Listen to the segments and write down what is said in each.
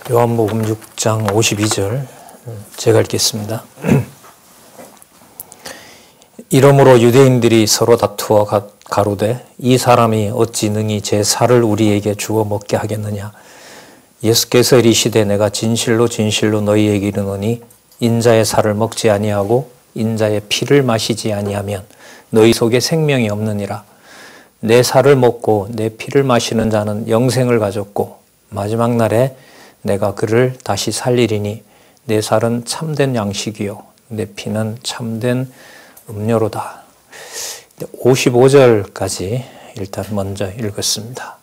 요한복음 6장 52절 제가 읽겠습니다. 이러므로 유대인들이 서로 다투어 가로되 이 사람이 어찌 능히 제 살을 우리에게 주어 먹게 하겠느냐. 예수께서 이르시되 내가 진실로 진실로 너희에게 이르노니 인자의 살을 먹지 아니하고 인자의 피를 마시지 아니하면 너희 속에 생명이 없느니라. 내 살을 먹고 내 피를 마시는 자는 영생을 가졌고 마지막 날에 내가 그를 다시 살리리니 내 살은 참된 양식이요 내 피는 참된 음료로다. 55절까지 일단 먼저 읽었습니다.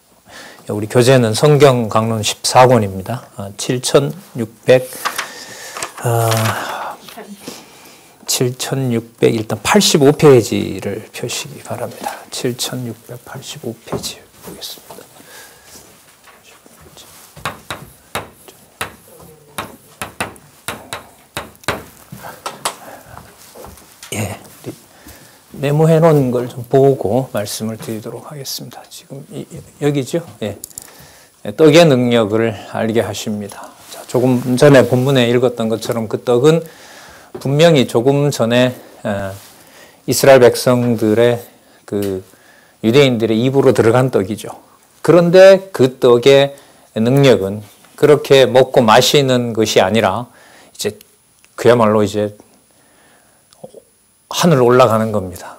우리 교재는 성경 강론 14권입니다. 7600 일단 85페이지를 펴시기 바랍니다. 7685페이지 보겠습니다. 예, 메모해 놓은 걸 좀 보고 말씀을 드리도록 하겠습니다. 지금 여기죠? 예. 떡의 능력을 알게 하십니다. 자, 조금 전에 본문에 읽었던 것처럼 그 떡은 분명히 조금 전에 이스라엘 백성들의 그 유대인들의 입으로 들어간 떡이죠. 그런데 그 떡의 능력은 그렇게 먹고 마시는 것이 아니라 이제 그야말로 이제 하늘로 올라가는 겁니다.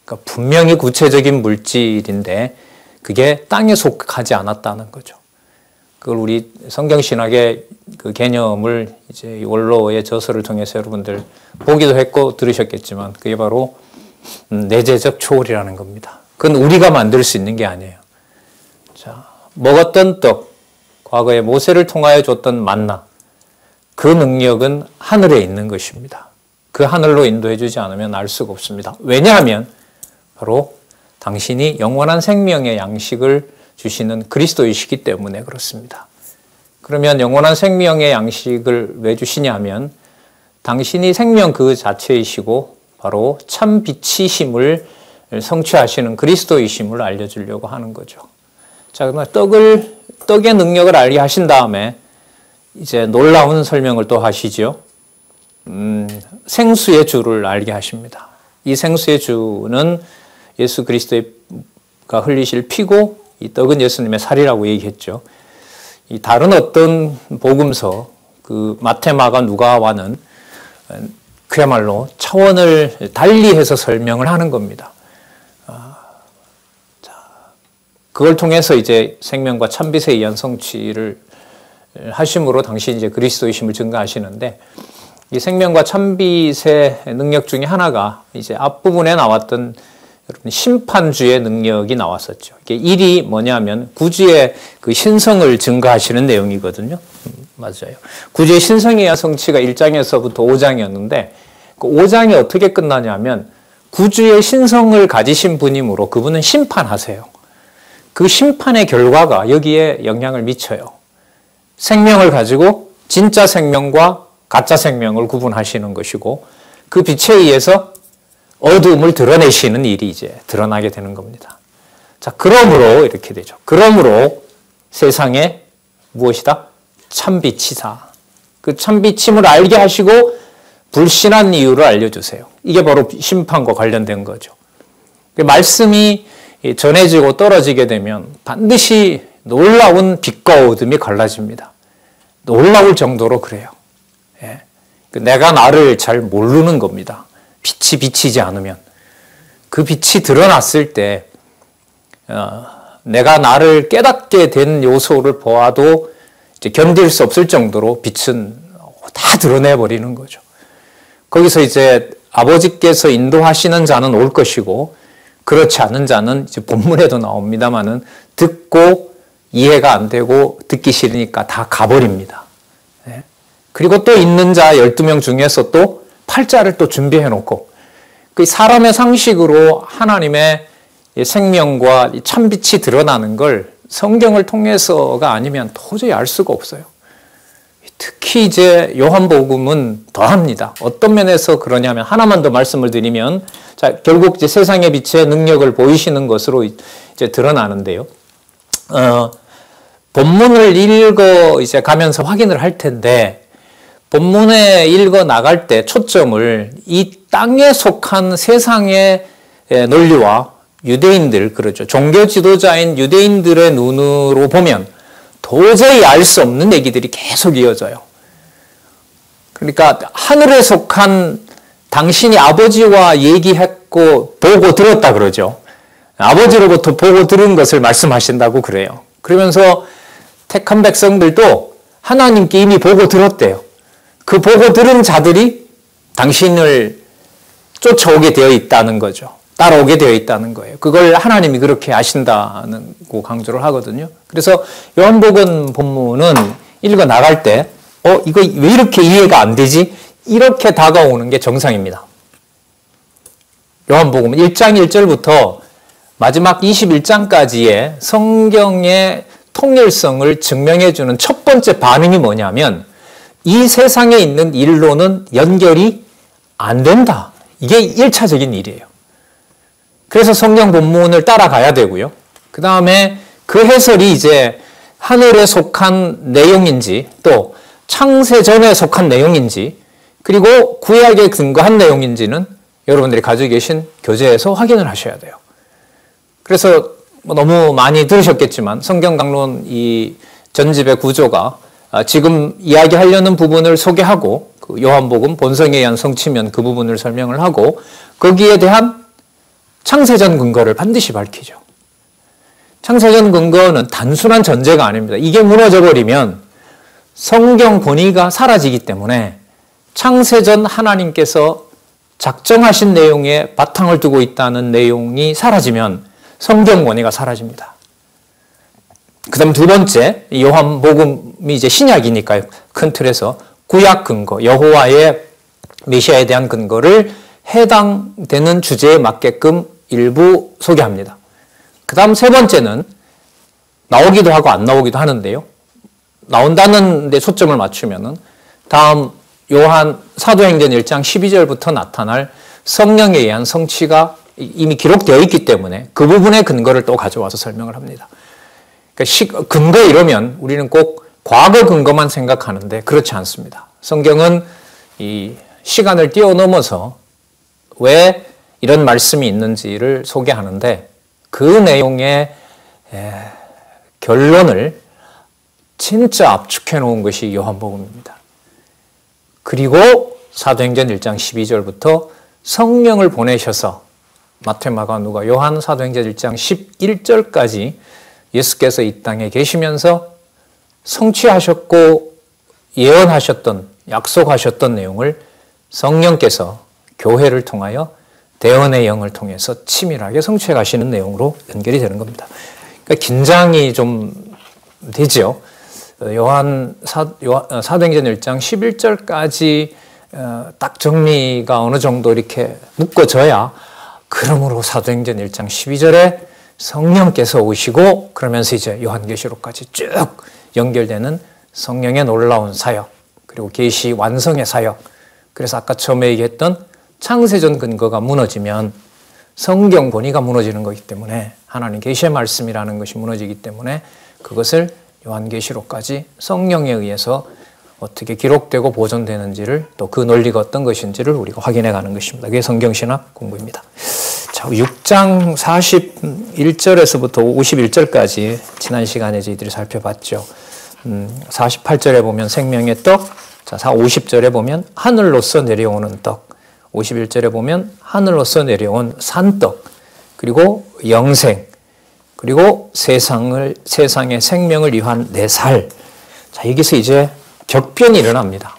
그러니까 분명히 구체적인 물질인데 그게 땅에 속하지 않았다는 거죠. 그걸 우리 성경신학의 그 개념을 이제 원로의 저서를 통해서 여러분들 보기도 했고 들으셨겠지만 그게 바로 내재적 초월이라는 겁니다. 그건 우리가 만들 수 있는 게 아니에요. 자, 먹었던 떡, 과거에 모세를 통하여 줬던 만나, 그 능력은 하늘에 있는 것입니다. 그 하늘로 인도해 주지 않으면 알 수가 없습니다. 왜냐하면 바로 당신이 영원한 생명의 양식을 주시는 그리스도이시기 때문에 그렇습니다. 그러면 영원한 생명의 양식을 왜 주시냐면 당신이 생명 그 자체이시고 바로 참 빛이심을 성취하시는 그리스도이심을 알려주려고 하는 거죠. 자, 그러면 떡의 능력을 알게 하신 다음에 이제 놀라운 설명을 또 하시죠. 생수의 주를 알게 하십니다. 이 생수의 주는 예수 그리스도가 흘리실 피고 이 떡은 예수님의 살이라고 얘기했죠. 이 다른 어떤 복음서, 그 마태, 마가, 누가와는 그야말로 차원을 달리해서 설명을 하는 겁니다. 그걸 통해서 이제 생명과 참빛에 의한 성취를 하심으로 당신이 이제 그리스도이심을 증거하시는데 이 생명과 참빛의 능력 중에 하나가 이제 앞부분에 나왔던 여러분 심판주의 능력이 나왔었죠. 이게 일이 뭐냐면 구주의 그 신성을 증거하시는 내용이거든요. 맞아요. 구주의 신성이야 성취가 1장에서부터 5장이었는데 그 5장이 어떻게 끝나냐면 구주의 신성을 가지신 분이므로 그분은 심판하세요. 그 심판의 결과가 여기에 영향을 미쳐요. 생명을 가지고 진짜 생명과 가짜 생명을 구분하시는 것이고 그 빛에 의해서 어두움을 드러내시는 일이 이제 드러나게 되는 겁니다. 자, 그러므로 이렇게 되죠. 그러므로 세상에 무엇이다? 참빛이다. 그 참빛임을 알게 하시고 불신한 이유를 알려주세요. 이게 바로 심판과 관련된 거죠. 말씀이 전해지고 떨어지게 되면 반드시 놀라운 빛과 어둠이 갈라집니다. 놀라울 정도로 그래요. 예. 내가 나를 잘 모르는 겁니다. 빛이 비치지 않으면. 그 빛이 드러났을 때 내가 나를 깨닫게 된 요소를 보아도 이제 견딜 수 없을 정도로 빛은 다 드러내버리는 거죠. 거기서 이제 아버지께서 인도하시는 자는 올 것이고 그렇지 않은 자는 이제 본문에도 나옵니다만은 듣고 이해가 안 되고 듣기 싫으니까 다 가버립니다. 예. 그리고 또 있는 자 12명 중에서 또 팔자를 또 준비해 놓고 그 사람의 상식으로 하나님의 생명과 참빛이 드러나는 걸 성경을 통해서가 아니면 도저히 알 수가 없어요. 특히 이제 요한복음은 더합니다. 어떤 면에서 그러냐면 하나만 더 말씀을 드리면 자, 결국 이제 세상의 빛의 능력을 보이시는 것으로 이제 드러나는데요. 본문을 읽어 이제 가면서 확인을 할 텐데, 본문에 읽어 나갈 때 초점을 이 땅에 속한 세상의 논리와 유대인들, 그렇죠. 종교 지도자인 유대인들의 눈으로 보면 도저히 알 수 없는 얘기들이 계속 이어져요. 그러니까 하늘에 속한 당신이 아버지와 얘기했고 보고 들었다 그러죠. 아버지로부터 보고 들은 것을 말씀하신다고 그래요. 그러면서 택한 백성들도 하나님께 이미 보고 들었대요. 그 보고 들은 자들이 당신을 쫓아오게 되어 있다는 거죠. 따라오게 되어 있다는 거예요. 그걸 하나님이 그렇게 아신다는 거 강조를 하거든요. 그래서 요한복음 본문은 읽어 나갈 때 이거 왜 이렇게 이해가 안 되지? 이렇게 다가오는 게 정상입니다. 요한복음 1장 1절부터 마지막 21장까지의 성경의 통일성을 증명해주는 첫 번째 반응이 뭐냐면 이 세상에 있는 일로는 연결이 안 된다. 이게 1차적인 일이에요. 그래서 성경 본문을 따라가야 되고요. 그 다음에 그 해설이 이제 하늘에 속한 내용인지 또 창세전에 속한 내용인지 그리고 구약에 근거한 내용인지는 여러분들이 가지고 계신 교재에서 확인을 하셔야 돼요. 그래서 너무 많이 들으셨겠지만 성경 강론 이 전집의 구조가 지금 이야기하려는 부분을 소개하고 그 요한복음 본성에 의한 성취면 그 부분을 설명을 하고 거기에 대한 창세전 근거를 반드시 밝히죠. 창세전 근거는 단순한 전제가 아닙니다. 이게 무너져 버리면 성경 권위가 사라지기 때문에 창세전 하나님께서 작정하신 내용에 바탕을 두고 있다는 내용이 사라지면 성경 권위가 사라집니다. 그 다음 두 번째, 요한복음이 이제 신약이니까요. 큰 틀에서 구약 근거, 여호와의 메시아에 대한 근거를 해당되는 주제에 맞게끔 일부 소개합니다. 그 다음 세 번째는 나오기도 하고 안 나오기도 하는데요. 나온다는 데 초점을 맞추면은 다음 요한 사도행전 1장 12절부터 나타날 성령에 의한 성취가 이미 기록되어 있기 때문에 그 부분의 근거를 또 가져와서 설명을 합니다. 그러니까 근거 이러면 우리는 꼭 과거 근거만 생각하는데 그렇지 않습니다. 성경은 이 시간을 뛰어넘어서 왜 이런 말씀이 있는지를 소개하는데 그 내용의 결론을 진짜 압축해 놓은 것이 요한복음입니다. 그리고 사도행전 1장 12절부터 성령을 보내셔서 마태, 마가, 누가, 요한 사도행전 1장 11절까지 예수께서 이 땅에 계시면서 성취하셨고 예언하셨던, 약속하셨던 내용을 성령께서 교회를 통하여 대언의 영을 통해서 치밀하게 성취해 가시는 내용으로 연결이 되는 겁니다. 그러니까 긴장이 좀 되죠. 사도행전 1장 11절까지 딱 정리가 어느 정도 이렇게 묶어져야 그러므로 사도행전 1장 12절에 성령께서 오시고 그러면서 이제 요한계시록까지 쭉 연결되는 성령의 놀라운 사역 그리고 계시 완성의 사역 그래서 아까 처음에 얘기했던 창세전 근거가 무너지면 성경 권위가 무너지는 거기 때문에 하나님 계시의 말씀이라는 것이 무너지기 때문에 그것을 요한계시록까지 성령에 의해서 어떻게 기록되고 보존되는지를 또 그 논리가 어떤 것인지를 우리가 확인해 가는 것입니다. 그게 성경신학 공부입니다. 자, 6장 41절에서부터 51절까지 지난 시간에 저희들이 살펴봤죠. 48절에 보면 생명의 떡, 자, 50절에 보면 하늘로서 내려오는 떡, 51절에 보면 하늘로서 내려온 산떡, 그리고 영생, 그리고 세상의 생명을 위한 내 살. 자, 여기서 이제 격변이 일어납니다.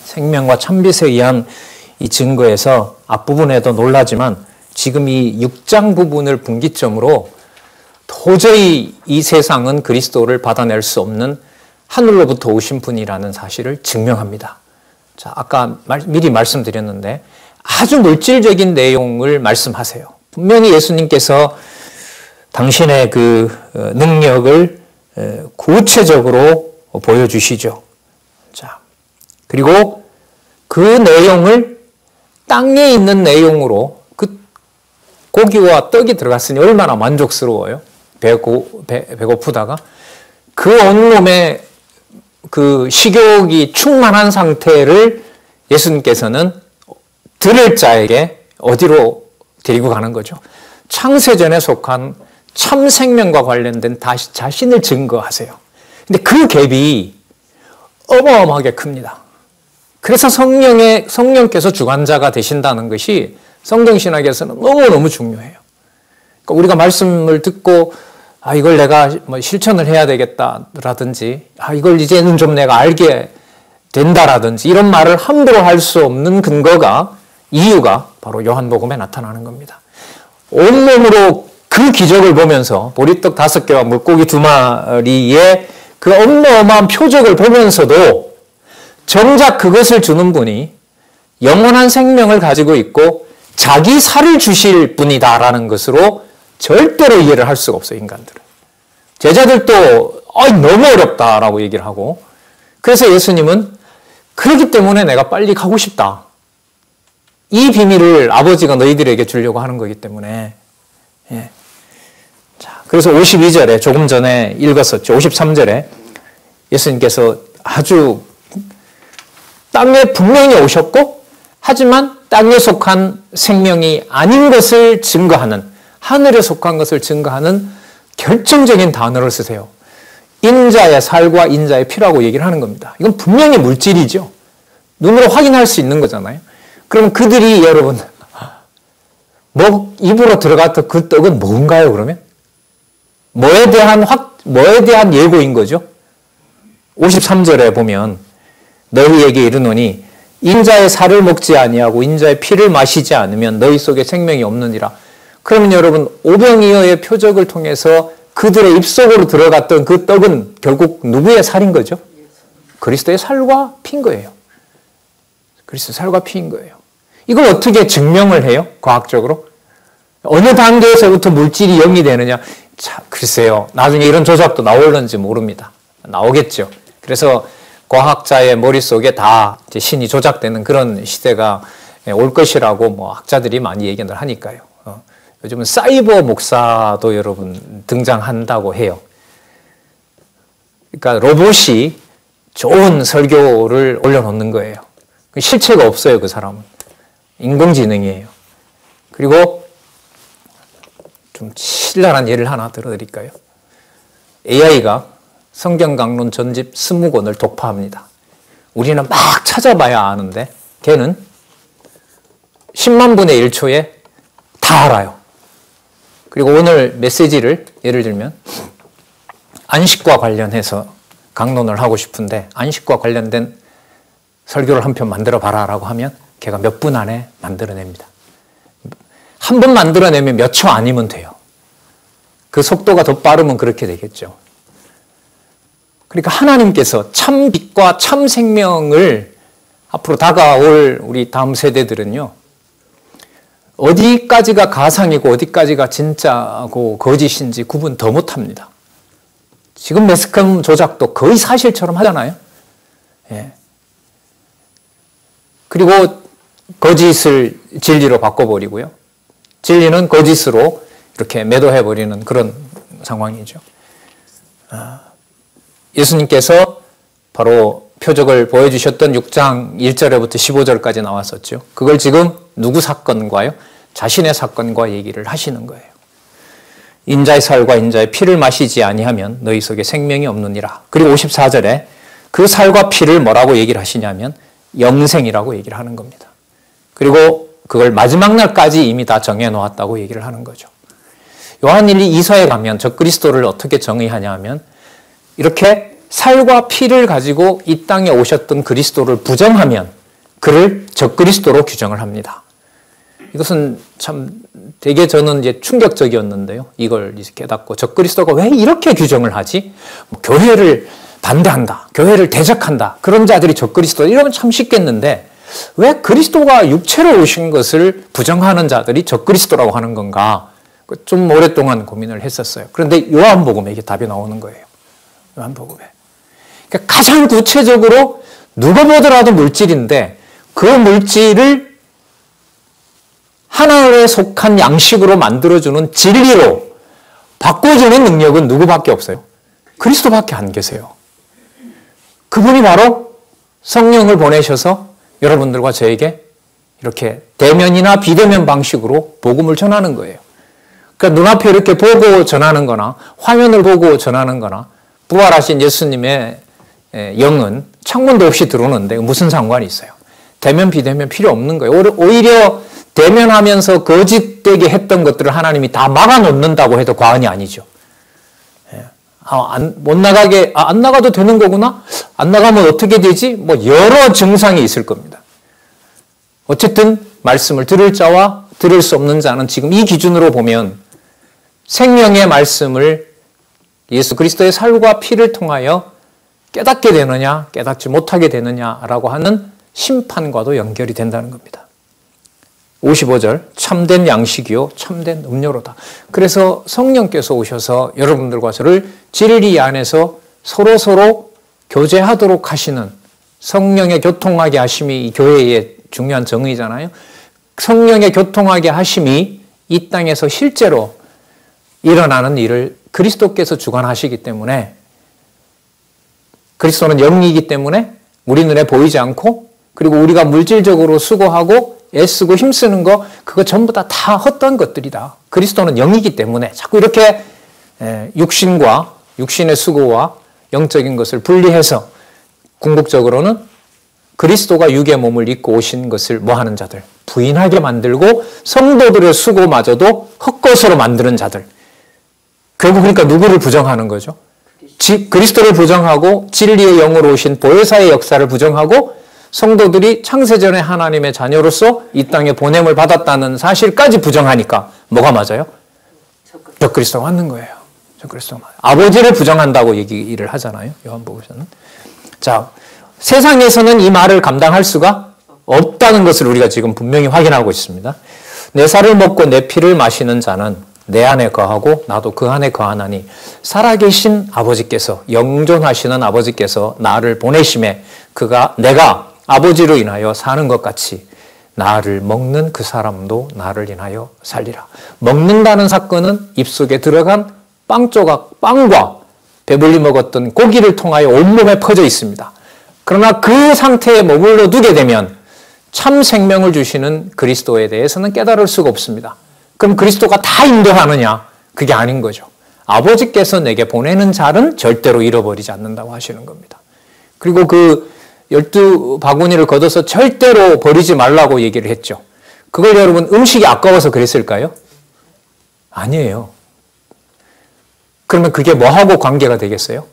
생명과 참빛에 의한 이 증거에서 앞부분에도 놀라지만 지금 이 6장 부분을 분기점으로 도저히 이 세상은 그리스도를 받아낼 수 없는 하늘로부터 오신 분이라는 사실을 증명합니다. 자, 아까 미리 말씀드렸는데 아주 물질적인 내용을 말씀하세요. 분명히 예수님께서 당신의 그 능력을 구체적으로 보여주시죠. 자, 그리고 그 내용을 땅에 있는 내용으로 그 고기와 떡이 들어갔으니 얼마나 만족스러워요. 배고프다가 그 온몸에 그 식욕이 충만한 상태를 예수님께서는 들을 자에게 어디로 데리고 가는 거죠? 창세전에 속한 참 생명과 관련된 다시 자신을 증거하세요. 근데 그 갭이 어마어마하게 큽니다. 그래서 성령께서 주관자가 되신다는 것이 성경신학에서는 너무너무 중요해요. 그러니까 우리가 말씀을 듣고 이걸 내가 뭐 실천을 해야 되겠다라든지 이걸 이제는 좀 내가 알게 된다라든지 이런 말을 함부로 할 수 없는 이유가 바로 요한복음에 나타나는 겁니다. 온몸으로 그 기적을 보면서 보리떡 5개와 물고기 2마리의 그 어마어마한 표적을 보면서도 정작 그것을 주는 분이 영원한 생명을 가지고 있고 자기 살을 주실 분이다라는 것으로 절대로 이해를 할 수가 없어요, 인간들은. 제자들도 너무 어렵다라고 얘기를 하고, 그래서 예수님은 그렇기 때문에 내가 빨리 가고 싶다. 이 비밀을 아버지가 너희들에게 주려고 하는 거기 때문에. 예. 자, 그래서 52절에 조금 전에 읽었었죠. 53절에 예수님께서 아주 땅에 분명히 오셨고 하지만 땅에 속한 생명이 아닌 것을 증거하는, 하늘에 속한 것을 증거하는 결정적인 단어를 쓰세요. 인자의 살과 인자의 피라고 얘기를 하는 겁니다. 이건 분명히 물질이죠. 눈으로 확인할 수 있는 거잖아요. 그럼 그들이 여러분 입으로 들어갔던 그 떡은 뭔가요, 그러면? 뭐에 대한 예고인 거죠? 53절에 보면 너희에게 이르노니 인자의 살을 먹지 아니하고 인자의 피를 마시지 않으면 너희 속에 생명이 없느니라. 그러면 여러분 오병이어의 표적을 통해서 그들의 입속으로 들어갔던 그 떡은 결국 누구의 살인 거죠? 그리스도의 살과 피인 거예요. 그리스도의 살과 피인 거예요. 이걸 어떻게 증명을 해요? 과학적으로? 어느 단계에서부터 물질이 0이 되느냐? 자, 글쎄요. 나중에 이런 조작도 나올는지 모릅니다. 나오겠죠. 그래서 과학자의 머릿속에 다 이제 신이 조작되는 그런 시대가 올 것이라고 학자들이 많이 얘기를 하니까요. 요즘은 사이버 목사도 여러분 등장한다고 해요. 그러니까 로봇이 좋은 설교를 올려놓는 거예요. 실체가 없어요, 그 사람은. 인공지능이에요. 그리고 좀 신랄한 예를 하나 들어드릴까요? AI가 성경 강론 전집 20권을 독파합니다. 우리는 막 찾아봐야 아는데 걔는 10만 분의 1초에 다 알아요. 그리고 오늘 메시지를 예를 들면 안식과 관련해서 강론을 하고 싶은데 안식과 관련된 설교를 한 편 만들어 봐라 라고 하면 걔가 몇 분 안에 만들어냅니다. 한 번 만들어내면 몇 초 아니면 돼요. 그 속도가 더 빠르면 그렇게 되겠죠. 그러니까 하나님께서 참 빛과 참 생명을 앞으로 다가올 우리 다음 세대들은요. 어디까지가 가상이고 어디까지가 진짜고 거짓인지 구분 더 못합니다. 지금 매스컴 조작도 거의 사실처럼 하잖아요. 예. 그리고 거짓을 진리로 바꿔버리고요. 진리는 거짓으로 이렇게 매도해버리는 그런 상황이죠. 예수님께서 바로 표적을 보여주셨던 6장 1절부터 15절까지 나왔었죠. 그걸 지금 누구 사건과요? 자신의 사건과 얘기를 하시는 거예요. 인자의 살과 인자의 피를 마시지 아니하면 너희 속에 생명이 없느니라. 그리고 54절에 그 살과 피를 뭐라고 얘기를 하시냐면 영생이라고 얘기를 하는 겁니다. 그리고 그걸 마지막 날까지 이미 다 정해놓았다고 얘기를 하는 거죠. 요한일리 2서에 가면 적그리스도를 어떻게 정의하냐 하면 이렇게 살과 피를 가지고 이 땅에 오셨던 그리스도를 부정하면 그를 적그리스도로 규정을 합니다. 이것은 참 되게 저는 이제 충격적이었는데요. 이걸 이제 깨닫고 적그리스도가 왜 이렇게 규정을 하지? 교회를 반대한다. 교회를 대적한다. 그런 자들이 적그리스도 이러면 참 쉽겠는데 왜 그리스도가 육체로 오신 것을 부정하는 자들이 적그리스도라고 하는 건가? 좀 오랫동안 고민을 했었어요. 그런데 요한복음에 이게 답이 나오는 거예요. 요한복음에. 그러니까 가장 구체적으로 누가 보더라도 물질인데 그 물질을 하나에 속한 양식으로 만들어주는 진리로 바꿔주는 능력은 누구밖에 없어요? 그리스도밖에 안 계세요. 그분이 바로 성령을 보내셔서 여러분들과 저에게 이렇게 대면이나 비대면 방식으로 복음을 전하는 거예요. 그러니까 눈앞에 이렇게 보고 전하는 거나 화면을 보고 전하는 거나 부활하신 예수님의 영은 창문도 없이 들어오는데 무슨 상관이 있어요? 대면 비대면 필요 없는 거예요. 오히려 대면하면서 거짓되게 했던 것들을 하나님이 다 막아놓는다고 해도 과언이 아니죠. 못 나가게, 안 나가도 되는 거구나? 안 나가면 어떻게 되지? 뭐 여러 증상이 있을 겁니다. 어쨌든 말씀을 들을 자와 들을 수 없는 자는 지금 이 기준으로 보면 생명의 말씀을 예수 그리스도의 살과 피를 통하여 깨닫게 되느냐, 깨닫지 못하게 되느냐라고 하는 심판과도 연결이 된다는 겁니다. 55절, 참된 양식이요, 참된 음료로다. 그래서 성령께서 오셔서 여러분들과 저를 진리 안에서 서로 교제하도록 하시는 성령의 교통하게 하심이 이 교회의 중요한 정의잖아요. 성령의 교통하게 하심이 이 땅에서 실제로 일어나는 일을 그리스도께서 주관하시기 때문에 그리스도는 영이기 때문에 우리 눈에 보이지 않고 그리고 우리가 물질적으로 수고하고 애쓰고 힘쓰는 거 그거 전부 다 헛된 것들이다. 그리스도는 영이기 때문에 자꾸 이렇게 육신과 육신의 수고와 영적인 것을 분리해서 궁극적으로는 그리스도가 육의 몸을 입고 오신 것을 뭐하는 자들, 부인하게 만들고 성도들의 수고마저도 헛것으로 만드는 자들. 결국 그러니까 누구를 부정하는 거죠? 그리스도를 부정하고 진리의 영으로 오신 보혜사의 역사를 부정하고 성도들이 창세전에 하나님의 자녀로서 이 땅에 보냄을 받았다는 사실까지 부정하니까 뭐가 맞아요? 적그리스도가 맞는 거예요. 적그리스도가 맞아요. 아버지를 부정한다고 얘기를 하잖아요. 요한복음에서는. 자, 세상에서는 이 말을 감당할 수가 없다는 것을 우리가 지금 분명히 확인하고 있습니다. 내 살을 먹고 내 피를 마시는 자는 내 안에 거하고 나도 그 안에 거하나니 살아계신 아버지께서 영존하시는 아버지께서 나를 보내심에 내가 아버지로 인하여 사는 것 같이 나를 먹는 그 사람도 나를 인하여 살리라. 먹는다는 사건은 입속에 들어간 빵 조각, 빵과 배불리 먹었던 고기를 통하여 온몸에 퍼져 있습니다. 그러나 그 상태에 머물러 두게 되면 참 생명을 주시는 그리스도에 대해서는 깨달을 수가 없습니다. 그럼 그리스도가 다 인도하느냐? 그게 아닌 거죠. 아버지께서 내게 보내는 자는 절대로 잃어버리지 않는다고 하시는 겁니다. 그리고 그 12바구니를 걷어서 절대로 버리지 말라고 얘기를 했죠. 그걸 여러분 음식이 아까워서 그랬을까요? 아니에요. 그러면 그게 뭐하고 관계가 되겠어요?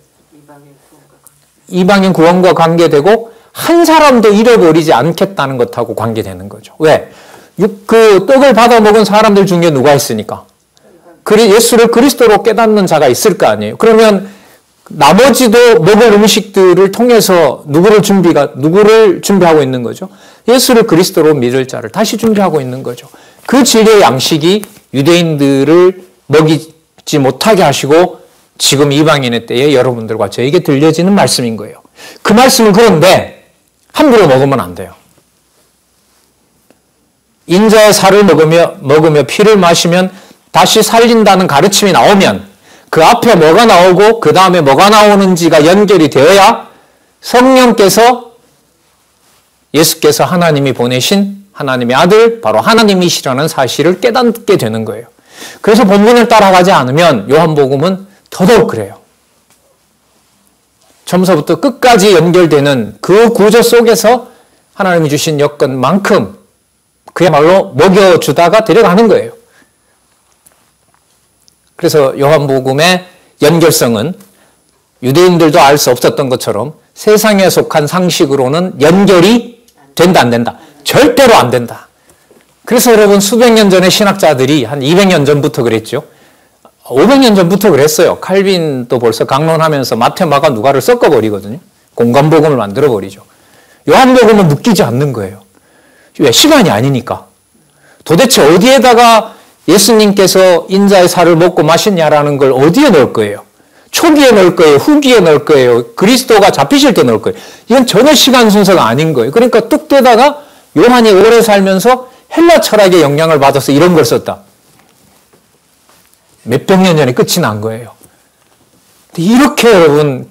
이방인 구원과 관계되고 한 사람도 잃어버리지 않겠다는 것하고 관계되는 거죠. 왜? 그 떡을 받아 먹은 사람들 중에 누가 있으니까? 예수를 그리스도로 깨닫는 자가 있을 거 아니에요. 그러면 나머지도 먹을 음식들을 통해서 누구를 준비하고 있는 거죠? 예수를 그리스도로 믿을 자를 다시 준비하고 있는 거죠. 그 진리의 양식이 유대인들을 먹이지 못하게 하시고 지금 이방인의 때에 여러분들과 저에게 들려지는 말씀인 거예요. 그 말씀은 그런데 함부로 먹으면 안 돼요. 인자의 살을 먹으며 피를 마시면 다시 살린다는 가르침이 나오면 그 앞에 뭐가 나오고 그 다음에 뭐가 나오는지가 연결이 되어야 성령께서 예수께서 하나님이 보내신 하나님의 아들 바로 하나님이시라는 사실을 깨닫게 되는 거예요. 그래서 본문을 따라가지 않으면 요한복음은 더더욱 그래요. 처음서부터 끝까지 연결되는 그 구조 속에서 하나님이 주신 여건만큼 그야말로 먹여주다가 데려가는 거예요. 그래서 요한복음의 연결성은 유대인들도 알 수 없었던 것처럼 세상에 속한 상식으로는 연결이 된다 안 된다? 절대로 안 된다. 그래서 여러분 수백 년 전에 신학자들이 한 200년 전부터 그랬죠. 500년 전부터 그랬어요. 칼빈도 벌써 강론하면서 마태, 마가, 누가를 섞어버리거든요. 공간복음을 만들어버리죠. 요한복음은 묶이지 않는 거예요. 왜? 시간이 아니니까. 도대체 어디에다가 예수님께서 인자의 살을 먹고 마셨냐라는 걸 어디에 넣을 거예요? 초기에 넣을 거예요? 후기에 넣을 거예요? 그리스도가 잡히실 때 넣을 거예요? 이건 전혀 시간 순서가 아닌 거예요. 그러니까 뚝 떼다가 요한이 오래 살면서 헬라 철학의 영향을 받아서 이런 걸 썼다. 몇백 년 전에 끝이 난 거예요. 이렇게 여러분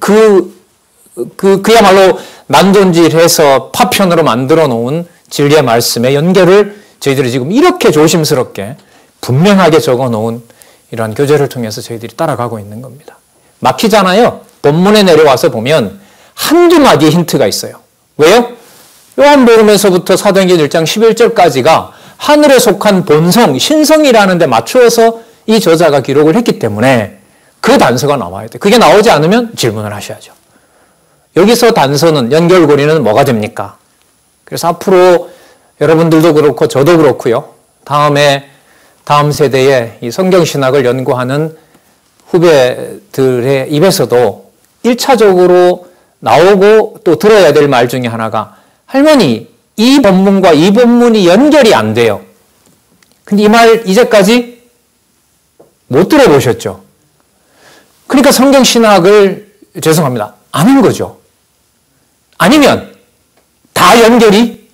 그야말로 난존질해서 파편으로 만들어 놓은 진리의 말씀의 연결을 저희들이 지금 이렇게 조심스럽게 분명하게 적어 놓은 이러한 교재를 통해서 저희들이 따라가고 있는 겁니다. 막히잖아요. 본문에 내려와서 보면 한두 마디의 힌트가 있어요. 왜요? 요한복음에서부터 사도행전 1장 11절까지가 하늘에 속한 본성, 신성이라는 데 맞추어서 이 저자가 기록을 했기 때문에 그 단서가 나와야 돼요. 그게 나오지 않으면 질문을 하셔야죠. 여기서 단서는, 연결고리는 뭐가 됩니까? 그래서 앞으로 여러분들도 그렇고 저도 그렇고요. 다음 세대의 이 성경신학을 연구하는 후배들의 입에서도 1차적으로 나오고 또 들어야 될 말 중에 하나가, 할머니, 이 본문과 이 본문이 연결이 안 돼요. 근데 이 말 이제까지 못 들어보셨죠? 그러니까 성경신학을, 죄송합니다, 아는 거죠. 아니면 다 연결이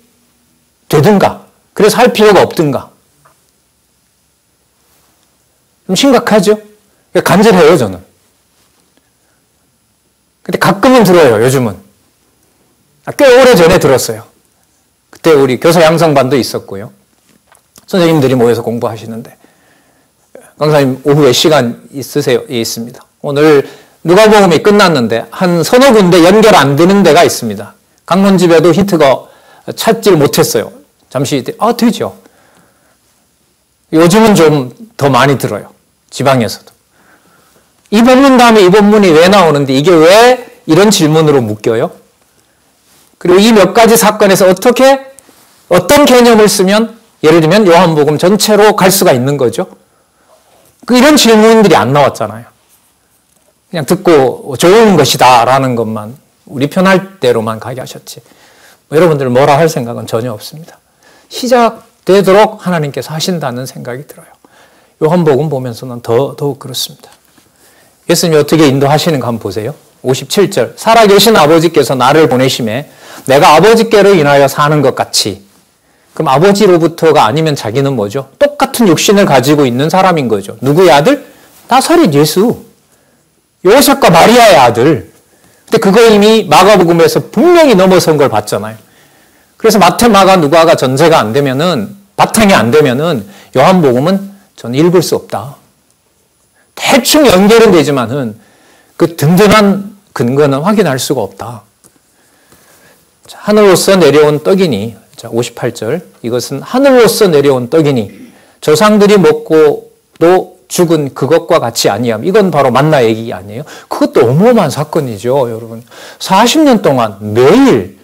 되든가, 그래서 할 필요가 없든가. 좀 심각하죠? 간절해요, 저는. 근데 가끔은 들어요, 요즘은. 꽤 오래전에 들었어요. 그때 우리 교사 양성반도 있었고요. 선생님들이 모여서 공부하시는데, 강사님 오후에 시간 있으세요? 예, 있습니다. 오늘 누가복음이 끝났는데 한 서너 군데 연결 안 되는 데가 있습니다. 강론집에도 힌트가 찾질 못했어요. 잠시 되죠. 요즘은 좀 더 많이 들어요. 지방에서도. 이 본문 다음에 이 본문이 왜 나오는데 이게 왜 이런 질문으로 묶여요? 그리고 이 몇 가지 사건에서 어떤 개념을 쓰면 예를 들면 요한복음 전체로 갈 수가 있는 거죠. 이런 질문들이 안 나왔잖아요. 그냥 듣고 좋은 것이다 라는 것만 우리 편할 대로만 가게 하셨지. 여러분들 뭐라 할 생각은 전혀 없습니다. 시작되도록 하나님께서 하신다는 생각이 들어요. 요한복음 보면서는 더욱 그렇습니다. 예수님이 어떻게 인도하시는가 한번 보세요. 57절, 살아계신 아버지께서 나를 보내심에 내가 아버지께로 인하여 사는 것 같이. 그럼 아버지로부터가 아니면 자기는 뭐죠? 똑같은 육신을 가지고 있는 사람인 거죠. 누구의 아들? 나사렛 예수. 요셉과 마리아의 아들. 근데 그거 이미 마가복음에서 분명히 넘어선 걸 봤잖아요. 그래서 마태, 마가, 누가가 전제가 안 되면은, 바탕이 안 되면은 요한복음은 저는 읽을 수 없다. 대충 연결은 되지만은 그 든든한 근거는 확인할 수가 없다. 자, 하늘로서 내려온 떡이니, 자, 58절. 이것은 하늘로서 내려온 떡이니 조상들이 먹고도 죽은 그것과 같이 아니함. 이건 바로 만나 얘기 아니에요? 그것도 어마어마한 사건이죠, 여러분. 40년 동안 매일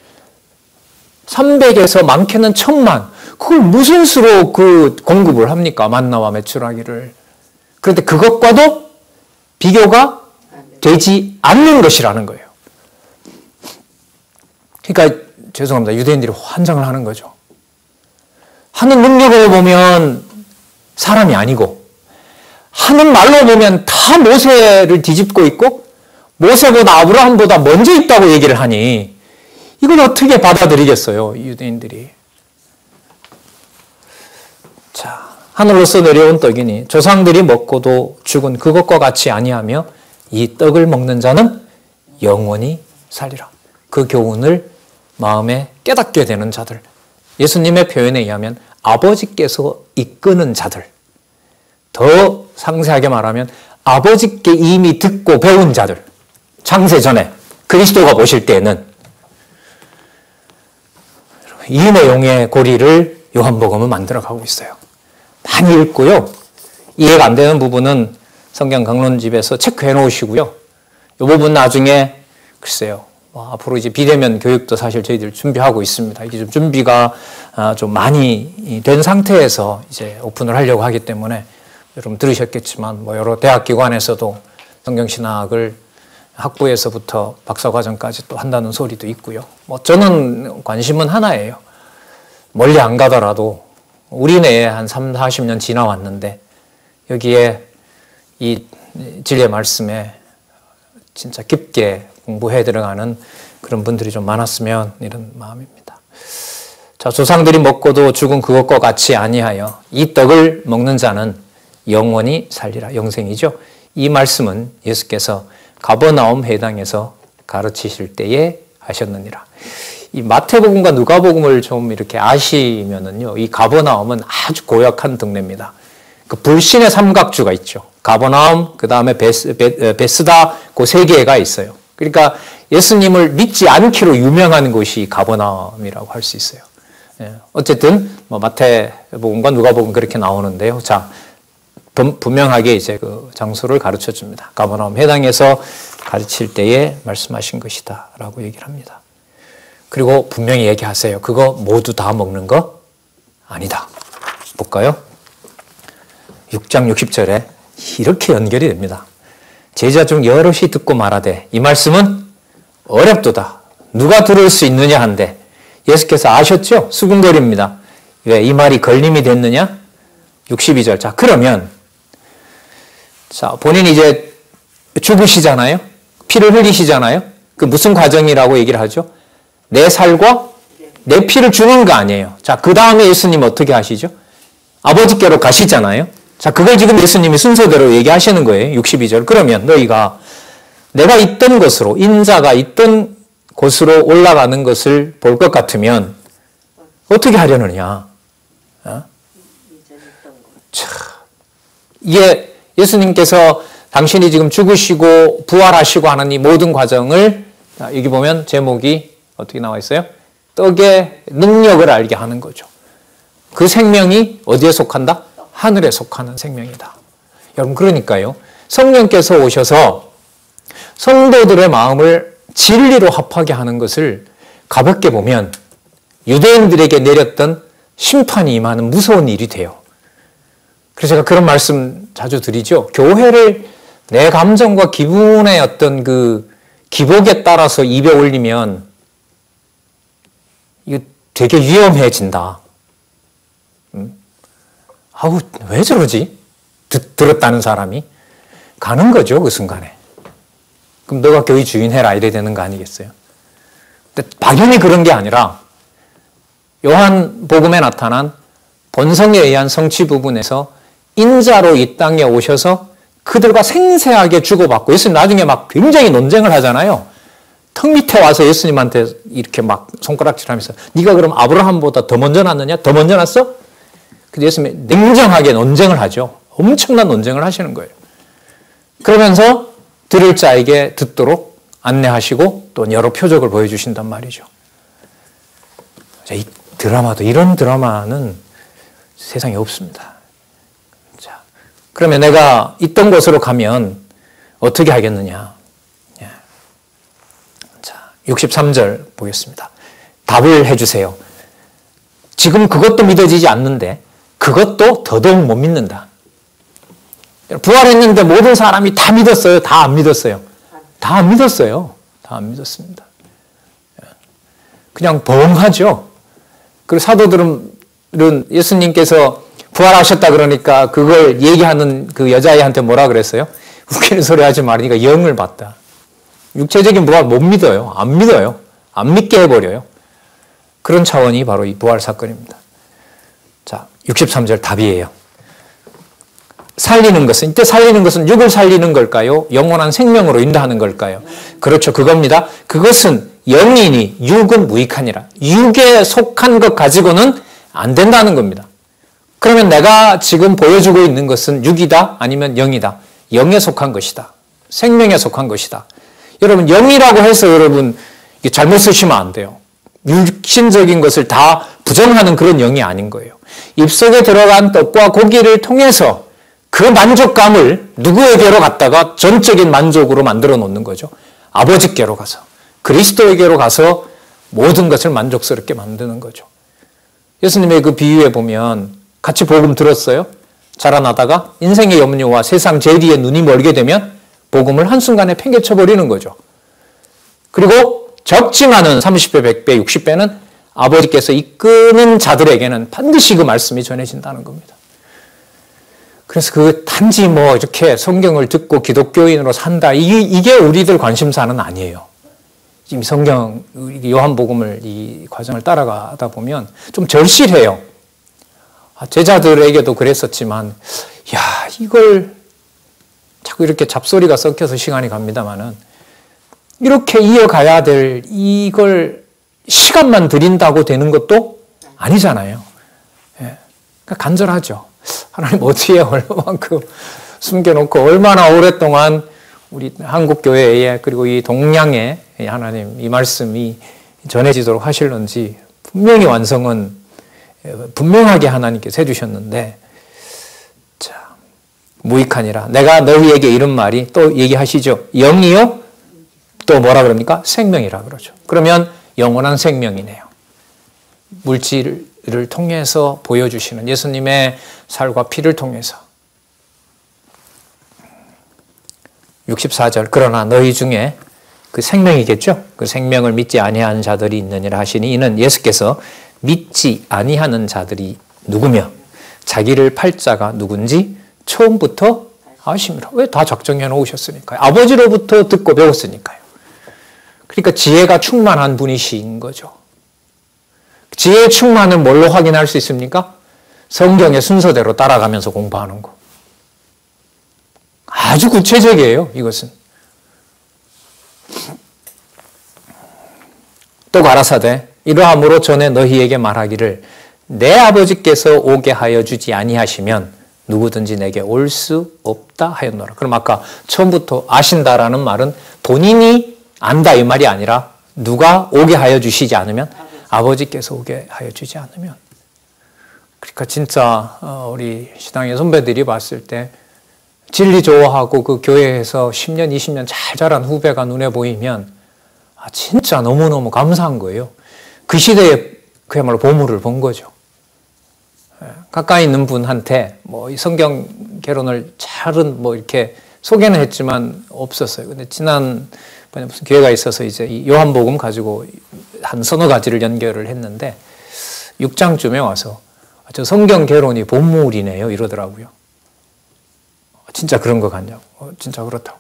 300에서 많게는 1000만. 그걸 무슨 수로 그 공급을 합니까? 만나와 메추라기를. 그런데 그것과도 비교가 되지 않는 것이라는 거예요. 그러니까 죄송합니다. 유대인들이 환장을 하는 거죠. 하는 능력으로 보면 사람이 아니고 하는 말로 보면 다 모세를 뒤집고 있고 모세보다 아브라함보다 먼저 있다고 얘기를 하니 이걸 어떻게 받아들이겠어요, 유대인들이. 자, 하늘로서 내려온 떡이니 조상들이 먹고도 죽은 그것과 같이 아니하며 이 떡을 먹는 자는 영원히 살리라. 그 교훈을 마음에 깨닫게 되는 자들, 예수님의 표현에 의하면 아버지께서 이끄는 자들, 더 상세하게 말하면 아버지께 이미 듣고 배운 자들, 창세 전에 그리스도가 보실 때에는 이 내용의 고리를 요한복음은 만들어가고 있어요. 많이 읽고요. 이해가 안 되는 부분은 성경 강론집에서 체크해 놓으시고요. 이 부분 나중에 글쎄요. 앞으로 이제 비대면 교육도 사실 저희들 준비하고 있습니다. 이게 좀 준비가 좀 많이 된 상태에서 이제 오픈을 하려고 하기 때문에 여러분 들으셨겠지만 여러 대학기관에서도 성경신학을 학부에서부터 박사과정까지 또 한다는 소리도 있고요. 저는 관심은 하나예요. 멀리 안 가더라도 우리 내에 한 30-40년 지나왔는데 여기에 이 진리의 말씀에 진짜 깊게 공부해 들어가는 그런 분들이 좀 많았으면 이런 마음입니다. 자, 조상들이 먹고도 죽은 그것과 같이 아니하여 이 떡을 먹는 자는 영원히 살리라. 영생이죠. 이 말씀은 예수께서 가버나움 회당에서 가르치실 때에 하셨느니라. 이 마태복음과 누가복음을 좀 이렇게 아시면은요, 이 가버나움은 아주 고약한 동네입니다. 그 불신의 삼각주가 있죠. 가버나움, 그 다음에 베스다, 그 세 개가 있어요. 그러니까 예수님을 믿지 않기로 유명한 곳이 가버나움이라고 할 수 있어요. 어쨌든 뭐 마태복음과 누가복음 그렇게 나오는데요. 자, 분명하게 이제 그 장소를 가르쳐 줍니다. 가버나움 회당에서 가르칠 때에 말씀하신 것이다라고 얘기를 합니다. 그리고 분명히 얘기하세요. 그거 모두 다 먹는 거 아니다. 볼까요? 6장 60절에 이렇게 연결이 됩니다. 제자 중 여럿이 듣고 말하되 이 말씀은 어렵도다. 누가 들을 수 있느냐 한데 예수께서 아셨죠? 수군거립니다. 왜 이 말이 걸림이 됐느냐? 62절. 자, 그러면 자, 본인이 이제 죽으시잖아요. 피를 흘리시잖아요. 그 무슨 과정이라고 얘기를 하죠? 내 살과 내 피를 주는 거 아니에요. 자, 그 다음에 예수님 어떻게 하시죠? 아버지께로 가시잖아요. 자, 그걸 지금 예수님이 순서대로 얘기하시는 거예요. 62절. 그러면 너희가 내가 있던 곳으로, 인자가 있던 곳으로 올라가는 것을 볼 것 같으면 어떻게 하려느냐? 자, 이게 예수님께서 당신이 지금 죽으시고 부활하시고 하는 이 모든 과정을, 여기 보면 제목이 어떻게 나와 있어요? 떡의 능력을 알게 하는 거죠. 그 생명이 어디에 속한다? 하늘에 속하는 생명이다. 여러분, 그러니까요, 성령께서 오셔서 성도들의 마음을 진리로 합하게 하는 것을 가볍게 보면 유대인들에게 내렸던 심판이 임하는 무서운 일이 돼요. 그래서 제가 그런 말씀 자주 드리죠. 교회를 내 감정과 기분의 어떤 그 기복에 따라서 입에 올리면 이거 되게 위험해진다. 아우, 왜 저러지? 들었다는 사람이 가는 거죠, 그 순간에. 그럼 너가 교회 주인 해라 이래 되는 거 아니겠어요? 근데 막연히 그런 게 아니라 요한복음에 나타난 본성에 의한 성취 부분에서 인자로 이 땅에 오셔서 그들과 생생하게 주고받고, 예수님 나중에 막 굉장히 논쟁을 하잖아요. 턱 밑에 와서 예수님한테 이렇게 막 손가락질하면서 네가 그럼 아브라함보다 더 먼저 났느냐? 더 먼저 났어? 근데 예수님이 냉정하게 논쟁을 하죠. 엄청난 논쟁을 하시는 거예요. 그러면서 들을 자에게 듣도록 안내하시고 또 여러 표적을 보여주신단 말이죠. 자, 이 드라마도, 이런 드라마는 세상에 없습니다. 자, 그러면 내가 있던 곳으로 가면 어떻게 하겠느냐? 자, 63절 보겠습니다. 답을 해주세요. 지금 그것도 믿어지지 않는데 그것도 더더욱 못 믿는다. 부활했는데 모든 사람이 다 믿었어요? 다 안 믿었어요? 다 안 믿었어요. 다 안 믿었습니다. 그냥 벙하죠. 그리고 사도들은 예수님께서 부활하셨다 그러니까 그걸 얘기하는 그 여자애한테 뭐라 그랬어요? 웃기는 소리 하지 말으니까 영을 봤다. 육체적인 부활 못 믿어요. 안 믿어요. 안 믿게 해버려요. 그런 차원이 바로 이 부활 사건입니다. 자, 63절 답이에요. 살리는 것은, 이때 살리는 것은 육을 살리는 걸까요? 영원한 생명으로 인도하는 걸까요? 그렇죠. 그겁니다. 그것은 영이니 육은 무익하니라. 육에 속한 것 가지고는 안 된다는 겁니다. 그러면 내가 지금 보여주고 있는 것은 육이다? 아니면 영이다? 영에 속한 것이다. 생명에 속한 것이다. 여러분, 영이라고 해서 여러분 잘못 쓰시면 안 돼요. 육신적인 것을 다 부정하는 그런 영이 아닌 거예요. 입속에 들어간 떡과 고기를 통해서 그 만족감을 누구에게로 갔다가 전적인 만족으로 만들어 놓는 거죠. 아버지께로 가서, 그리스도에게로 가서 모든 것을 만족스럽게 만드는 거죠. 예수님의 그 비유에 보면 같이 복음 들었어요? 자라나다가 인생의 염려와 세상 재리에 눈이 멀게 되면 복음을 한순간에 팽개쳐버리는 거죠. 그리고 적지만은 30배, 100배, 60배는 아버지께서 이끄는 자들에게는 반드시 그 말씀이 전해진다는 겁니다. 그래서 그 단지 뭐 이렇게 성경을 듣고 기독교인으로 산다, 이게 우리들 관심사는 아니에요. 지금 성경, 요한복음을 이 과정을 따라가다 보면 좀 절실해요. 제자들에게도 그랬었지만, 야, 이걸 자꾸 이렇게 잡소리가 섞여서 시간이 갑니다만은 이렇게 이어가야 될 이걸 시간만 들인다고 되는 것도 아니잖아요. 예. 그러니까 간절하죠. 하나님 어디에 얼마만큼 숨겨놓고 얼마나 오랫동안 우리 한국교회에 그리고 이 동양에 하나님 이 말씀이 전해지도록 하실런지 분명히 완성은 분명하게 하나님께서 해주셨는데 자, 무익하니라. 내가 너희에게 이런 말이 또 얘기하시죠. 영이요? 또 뭐라 그럽니까? 생명이라 그러죠. 그러면 영원한 생명이네요. 물질을 통해서 보여주시는 예수님의 살과 피를 통해서 64절 그러나 너희 중에 그 생명이겠죠. 그 생명을 믿지 아니하는 자들이 있느니라 하시니 이는 예수께서 믿지 아니하는 자들이 누구며 자기를 팔 자가 누군지 처음부터 아심이라. 왜 다 작정해 놓으셨으니까요. 아버지로부터 듣고 배웠으니까요. 그러니까 지혜가 충만한 분이신 거죠. 지혜의 충만은 뭘로 확인할 수 있습니까? 성경의 순서대로 따라가면서 공부하는 거. 아주 구체적이에요, 이것은. 또 가라사대 이러함으로 전에 너희에게 말하기를 내 아버지께서 오게 하여 주지 아니하시면 누구든지 내게 올 수 없다 하였노라. 그럼 아까 처음부터 아신다라는 말은 본인이 안다 이 말이 아니라 누가 오게 하여 주시지 않으면 아버지께서 오게 하여 주지 않으면. 그러니까 진짜 우리 신앙의 선배들이 봤을 때 진리 좋아하고 그 교회에서 10년, 20년 잘 자란 후배가 눈에 보이면 진짜 너무너무 감사한 거예요. 그 시대에 그야말로 보물을 본 거죠. 가까이 있는 분한테 뭐 성경 개론을 잘은 뭐 이렇게 소개는 했지만 없었어요. 근데 지난번에 무슨 기회가 있어서 이제 이 요한복음 가지고 한 서너 가지를 연결을 했는데 6장쯤에 와서 저 성경 개론이 보물이네요 이러더라고요. 진짜 그런 거 같냐고. 진짜 그렇다고.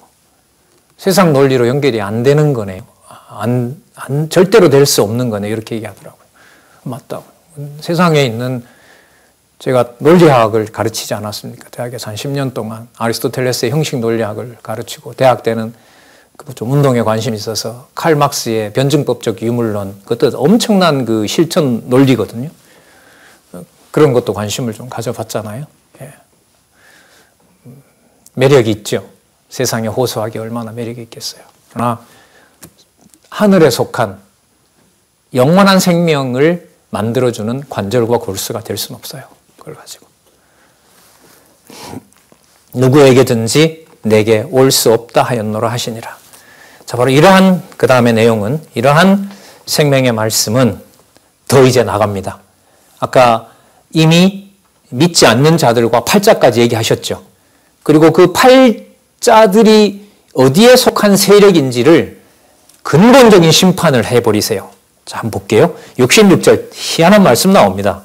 세상 논리로 연결이 안 되는 거네요. 절대로 될 수 없는 거네. 이렇게 얘기하더라고요. 맞다고. 세상에 있는 제가 논리학을 가르치지 않았습니까? 대학에서 한 10년 동안 아리스토텔레스의 형식 논리학을 가르치고 대학 때는 좀 운동에 관심이 있어서 칼 막스의 변증법적 유물론 그것도 엄청난 그 실천 논리거든요. 그런 것도 관심을 좀 가져봤잖아요. 예. 매력이 있죠. 세상에 호소하기 얼마나 매력이 있겠어요. 그러나 하늘에 속한 영원한 생명을 만들어주는 관절과 골수가 될 수는 없어요. 그걸 가지고. 누구에게든지 내게 올 수 없다 하였노라 하시니라. 자, 바로 이러한 그 다음의 내용은 이러한 생명의 말씀은 더 이제 나갑니다. 아까 이미 믿지 않는 자들과 팔자까지 얘기하셨죠. 그리고 그 팔자들이 어디에 속한 세력인지를 근본적인 심판을 해버리세요. 자, 한번 볼게요. 66절 희한한 말씀 나옵니다.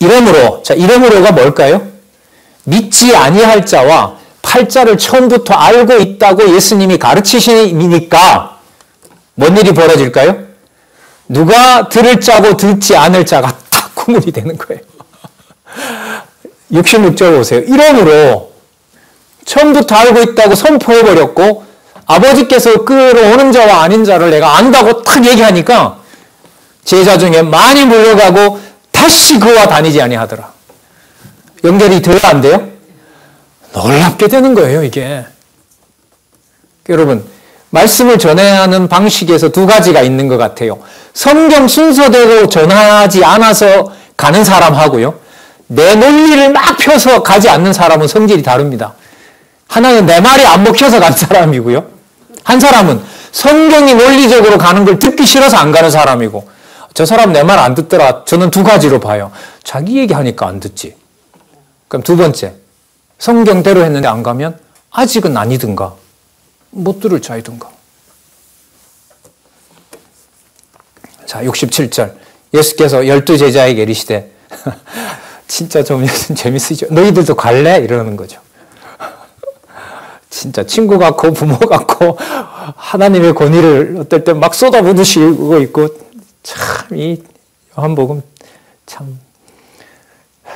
이러므로, 자, 이러므로가 뭘까요? 믿지 아니할 자와 팔자를 처음부터 알고 있다고 예수님이 가르치시니까 뭔 일이 벌어질까요? 누가 들을 자고 듣지 않을 자가 딱 구분이 되는 거예요. 66절 보세요. 이러므로 처음부터 알고 있다고 선포해버렸고 아버지께서 끌어오는 자와 아닌 자를 내가 안다고 탁 얘기하니까 제자 중에 많이 물러가고 다시 그와 다니지 아니하더라. 연결이 돼야 안 돼요? 놀랍게 되는 거예요, 이게. 여러분, 말씀을 전해야 하는 방식에서 두 가지가 있는 것 같아요. 성경 순서대로 전하지 않아서 가는 사람하고요. 내 논리를 막 펴서 가지 않는 사람은 성질이 다릅니다. 하나는 내 말이 안 먹혀서 간 사람이고요. 한 사람은 성경이 논리적으로 가는 걸 듣기 싫어서 안 가는 사람이고 저 사람 내 말 안 듣더라. 저는 두 가지로 봐요. 자기 얘기하니까 안 듣지. 그럼 두 번째, 성경대로 했는데 안 가면 아직은 아니든가 못 들을 자이든가. 자, 67절 예수께서 12제자에게 이르시되 진짜 좀 재밌으시죠? 너희들도 갈래? 이러는 거죠. 진짜 친구 같고 부모 같고 하나님의 권위를 어떨 때 막 쏟아부으시고 있고 참 이 요한복음 참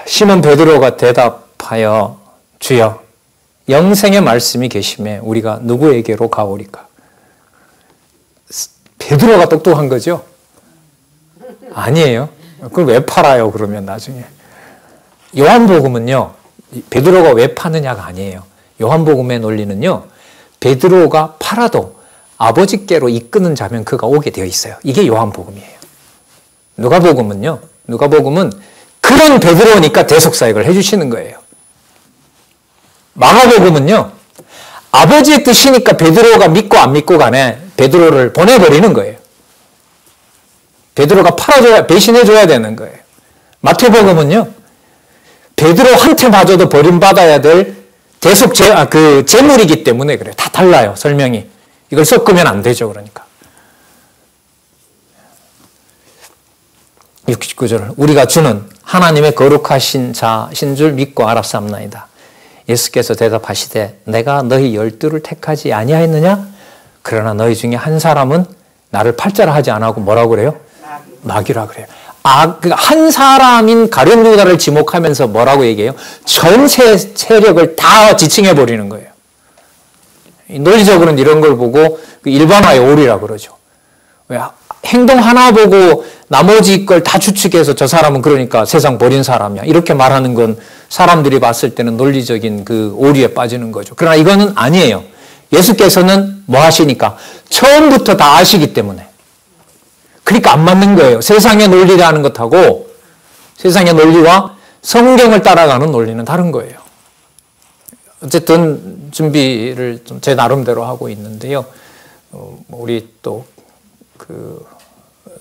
시몬 베드로가 대답하여 주여 영생의 말씀이 계심에 우리가 누구에게로 가오리까? 베드로가 똑똑한 거죠? 아니에요. 그걸 왜 팔아요, 그러면 나중에? 요한복음은요, 베드로가 왜 파느냐가 아니에요. 요한복음의 논리는요, 베드로가 팔아도 아버지께로 이끄는 자면 그가 오게 되어 있어요. 이게 요한복음이에요. 누가복음은요, 누가복음은 그런 베드로니까 대속사역을 해주시는 거예요. 마가복음은요, 아버지의 뜻이니까 베드로가 믿고 안 믿고 간에 베드로를 보내버리는 거예요. 베드로가 팔아줘야, 배신해줘야 되는 거예요. 마태복음은요, 베드로한테 마저도 버림받아야 될 재물이기 때문에 그래요. 다 달라요, 설명이. 이걸 섞으면 안 되죠, 그러니까. 69절. 우리가 주는 하나님의 거룩하신 자신 줄 믿고 알았사옵나이다. 예수께서 대답하시되 내가 너희 12를 택하지 아니하였느냐? 그러나 너희 중에 한 사람은 나를 팔자라 하지 않고 뭐라고 그래요? 마귀라 그래요. 한 사람인 가룟 유다를 지목하면서 뭐라고 얘기해요? 전체 세력을 다 지칭해 버리는 거예요. 논리적으로는 이런 걸 보고 일반화의 오리라 그러죠. 왜? 행동 하나 보고 나머지 걸 다 추측해서 저 사람은 그러니까 세상 버린 사람이야. 이렇게 말하는 건 사람들이 봤을 때는 논리적인 그 오리에 빠지는 거죠. 그러나 이거는 아니에요. 예수께서는 뭐 하시니까? 처음부터 다 아시기 때문에. 그러니까 안 맞는 거예요. 세상의 논리라는 것하고 세상의 논리와 성경을 따라가는 논리는 다른 거예요. 어쨌든 준비를 좀 제 나름대로 하고 있는데요. 우리 또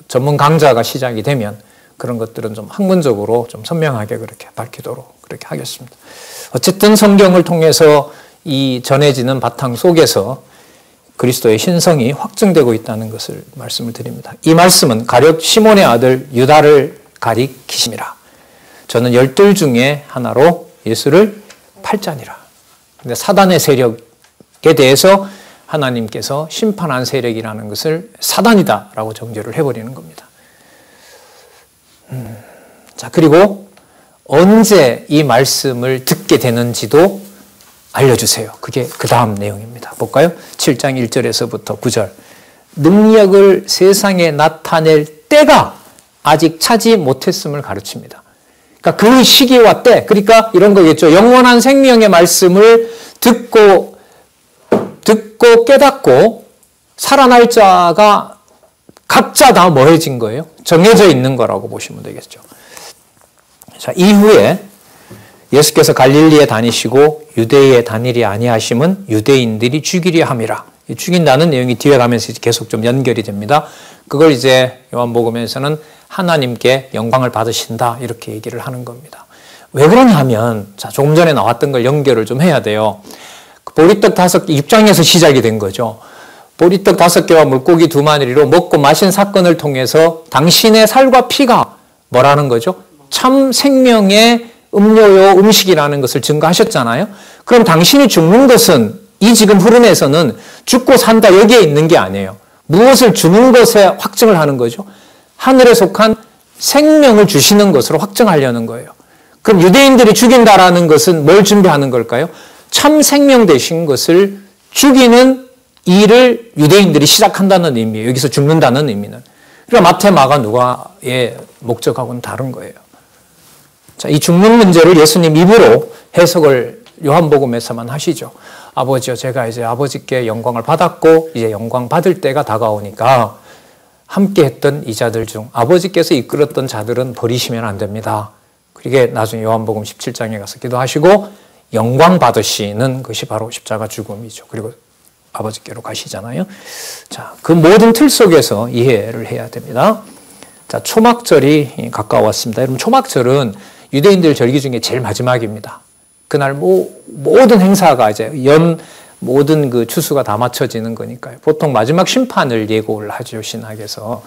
전문 강좌가 시작이 되면 그런 것들은 좀 학문적으로 좀 선명하게 그렇게 밝히도록 그렇게 하겠습니다. 어쨌든 성경을 통해서 이 전해지는 바탕 속에서 그리스도의 신성이 확증되고 있다는 것을 말씀을 드립니다. 이 말씀은 가룟 시몬의 아들 유다를 가리키심이라. 저는 12 중에 하나로 예수를 팔자니라. 근데 사단의 세력에 대해서 하나님께서 심판한 세력이라는 것을 사단이다라고 정죄를 해버리는 겁니다. 자, 그리고 언제 이 말씀을 듣게 되는지도 알려주세요. 그게 그 다음 내용입니다. 볼까요? 7장 1절에서부터 9절. 능력을 세상에 나타낼 때가 아직 차지 못했음을 가르칩니다. 그러니까 그 시기와 때, 그러니까 이런 거겠죠. 영원한 생명의 말씀을 듣고 깨닫고 살아날 자가 각자 다 뭐해진 거예요? 정해져 있는 거라고 보시면 되겠죠. 자, 이후에 예수께서 갈릴리에 다니시고 유대에 다니리 아니하심은 유대인들이 죽이려 함이라. 죽인다는 내용이 뒤에 가면서 계속 좀 연결이 됩니다. 그걸 이제 요한복음에서는 하나님께 영광을 받으신다 이렇게 얘기를 하는 겁니다. 왜 그러냐 하면 자, 조금 전에 나왔던 걸 연결을 좀 해야 돼요. 보리떡 5개 6장에서 시작이 된 거죠. 보리떡 5개와 물고기 2마리로 먹고 마신 사건을 통해서 당신의 살과 피가 뭐라는 거죠? 참 생명의 음료요 음식이라는 것을 증거하셨잖아요. 그럼 당신이 죽는 것은 이 지금 흐름에서는 죽고 산다 여기에 있는 게 아니에요. 무엇을 주는 것에 확증을 하는 거죠. 하늘에 속한 생명을 주시는 것으로 확증하려는 거예요. 그럼 유대인들이 죽인다라는 것은 뭘 준비하는 걸까요? 참 생명 되신 것을 죽이는 일을 유대인들이 시작한다는 의미예요. 여기서 죽는다는 의미는. 그러니까 마태, 마가, 누가의 목적하고는 다른 거예요. 자, 이 죽는 문제를 예수님 입으로 해석을 요한복음에서만 하시죠. 아버지요, 제가 이제 아버지께 영광을 받았고 이제 영광 받을 때가 다가오니까 함께 했던 이자들 중 아버지께서 이끌었던 자들은 버리시면 안 됩니다. 그게 나중에 요한복음 17장에 가서 기도하시고 영광 받으시는 것이 바로 십자가 죽음이죠. 그리고 아버지께로 가시잖아요. 자, 그 모든 틀 속에서 이해를 해야 됩니다. 자, 초막절이 가까웠습니다. 여러분, 초막절은 유대인들 절기 중에 제일 마지막입니다. 그날 모든 행사가 이제 모든 그 추수가 다 맞춰지는 거니까요. 보통 마지막 심판을 예고를 하죠, 신학에서.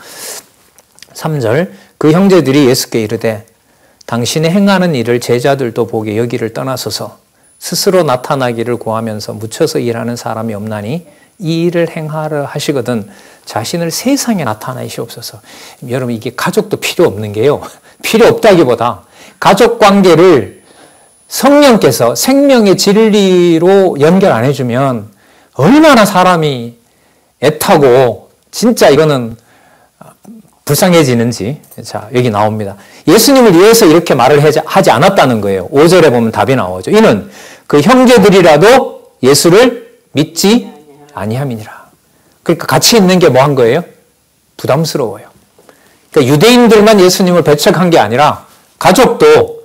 3절. 그 형제들이 예수께 이르되 당신이 행하는 일을 제자들도 보게 여기를 떠나소서 스스로 나타나기를 구하면서 묻혀서 일하는 사람이 없나니 이 일을 행하려 하시거든 자신을 세상에 나타내시옵소서. 여러분, 이게 가족도 필요 없는 게요. 필요 없다기보다 가족 관계를 성령께서 생명의 진리로 연결 안 해주면 얼마나 사람이 애타고 진짜 이거는 불쌍해지는지. 자, 여기 나옵니다. 예수님을 위해서 이렇게 말을 하지 않았다는 거예요. 5절에 보면 답이 나오죠. 이는 그 형제들이라도 예수를 믿지 아니함이니라. 그러니까 같이 있는 게 뭐 한 거예요? 부담스러워요. 그러니까 유대인들만 예수님을 배척한 게 아니라 가족도